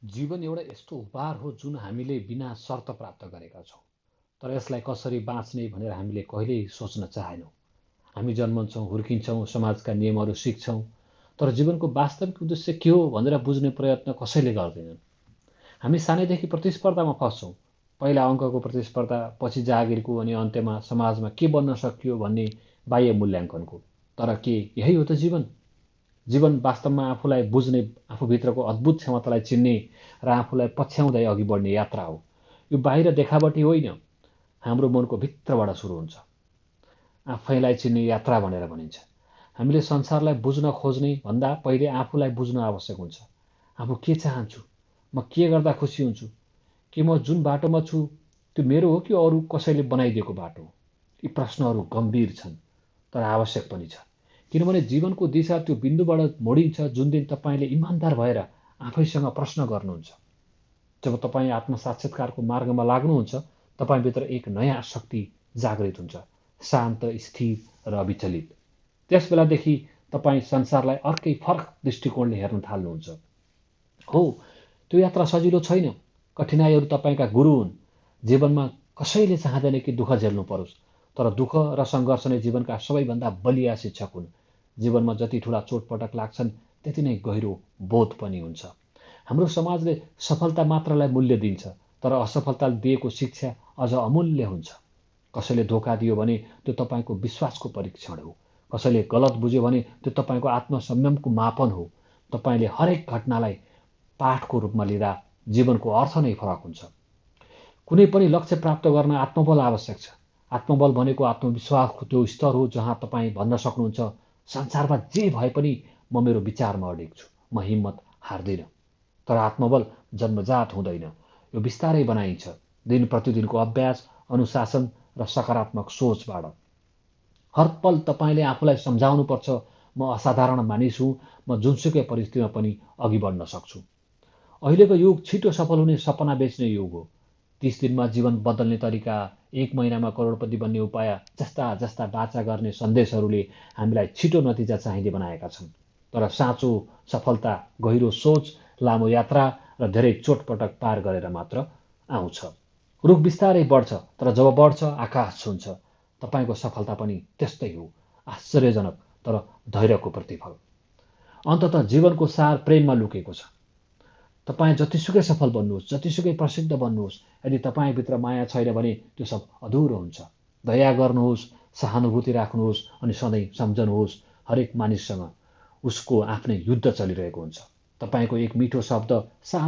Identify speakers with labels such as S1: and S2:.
S1: जीवन एउटा यस्तो उपहार हो जुन हामीले बिना शर्त प्राप्त गरेका छौँ। तर यसलाई कसरी बाँच्ने भनेर हामीले कहिल्यै सोच्न चाहेनौँ। हामी जन्मन्छौँ, हुर्किन्छौँ, समाजका नियमहरू सिक्छौँ, तर जीवनको वास्तविक उद्देश्य के हो भनेर बुझ्ने प्रयत्न कसैले गर्दैनन्। हामी सानैदेखि प्रतिस्पर्धामा फस्छौँ। पहिला अङ्कको प्रतिस्पर्धा, पछि जागिरको, अनि अन्त्यमा समाजमा के बन्न सकियो भन्ने बाह्य मूल्याङ्कनको। तर के यही हो त जीवन? जीवन वास्तवमा आफूलाई बुझ्ने, आफूभित्रको अद्भुत क्षमतालाई चिन्ने र आफूलाई पछ्याउँदै अघि बढ्ने यात्रा हो। यो बाहिर देखावटी होइन, हाम्रो मनको भित्रबाट सुरु हुन्छ। आफैलाई चिन्ने यात्रा भनेर भनिन्छ। हामीले संसारलाई बुझ्न खोज्ने भन्दा पहिले आफूलाई बुझ्न आवश्यक हुन्छ। आफू के चाहन्छु, म के गर्दा खुसी हुन्छु, के म जुन बाटोमा छु त्यो मेरो हो कि अरू कसैले बनाइदिएको बाटो हो? यी प्रश्नहरू गम्भीर छन्, तर आवश्यक पनि छ। किनभने जीवनको दिशा त्यो बिन्दुबाट मोडिन्छ जुन दिन तपाईँले इमान्दार भएर आफैसँग प्रश्न गर्नुहुन्छ। जब तपाईँ आत्मसाक्षात्कारको मार्गमा लाग्नुहुन्छ, तपाईँभित्र एक नयाँ शक्ति जागृत हुन्छ, शान्त, स्थिर र अविचलित। त्यस बेलादेखि तपाईँ संसारलाई अर्कै फरक दृष्टिकोणले हेर्न थाल्नुहुन्छ। हो, त्यो यात्रा सजिलो छैन। कठिनाइहरू तपाईँका गुरु हुन्। जीवनमा कसैले चाहँदैन कि दुःख झेल्नु परोस्, तर दुःख र सङ्घर्ष नै जीवनका सबैभन्दा बलिया शिक्षक हुन्। जीवनमा जति ठुला चोटपटक लाग्छन् त्यति नै गहिरो बोध पनि हुन्छ। हाम्रो समाजले सफलता मात्रलाई मूल्य दिन्छ, तर असफलताले दिएको शिक्षा अझ अमूल्य हुन्छ। कसैले धोका दियो भने त्यो तपाईँको विश्वासको परीक्षण हो। कसैले गलत बुझ्यो भने त्यो तपाईँको आत्मसंयमको मापन हो। तपाईँले हरेक घटनालाई पाठको रूपमा लिँदा जीवनको अर्थ नै फरक हुन्छ। कुनै पनि लक्ष्य प्राप्त गर्न आत्मबल आवश्यक छ। आत्मबल भनेको आत्मविश्वासको त्यो स्तर हो जहाँ तपाईँ भन्न सक्नुहुन्छ, संसारमा जे भए पनि म मेरो विचारमा अडिग छु, म हिम्मत हार्दिनँ। तर आत्मबल जन्मजात हुँदैन, यो बिस्तारै बनाइन्छ, दिन प्रतिदिनको अभ्यास, अनुशासन र सकारात्मक सोचबाट। हर पल तपाईँले आफूलाई सम्झाउनुपर्छ, म असाधारण मानिस हुँ, म जुनसुकै परिस्थितिमा पनि अघि बढ्न सक्छु। अहिलेको युग छिटो सफल हुने सपना बेच्ने युग हो। 30 दिनमा जीवन बदल्ने तरिका, 1 महिनामा करोडपति बन्ने उपाय जस्ता जस्ता बाचा गर्ने सन्देशहरूले हामीलाई छिटो नतिजा चाहिने बनाएका छन्। तर साँचो सफलता गहिरो सोच, लामो यात्रा र धेरै चोटपटक पार गरेर मात्र आउँछ। रुख बिस्तारै बढ्छ, तर जब बढ्छ आकाश छुन्छ। तपाईँको सफलता पनि त्यस्तै हो, आश्चर्यजनक तर धैर्यको प्रतिफल। अन्ततः जीवनको सार प्रेममा लुकेको छ। तपाईँ जतिसुकै सफल बन्नुहोस्, जतिसुकै प्रसिद्ध बन्नुहोस्, यदि तपाईँभित्र माया छैन भने त्यो सब अधुरो हुन्छ। दया गर्नुहोस्, सहानुभूति राख्नुहोस् अनि सधैँ सम्झनुहोस्, हरेक मानिससँग उसको आफ्नै युद्ध चलिरहेको हुन्छ। तपाईँको एक मिठो शब्द, सानो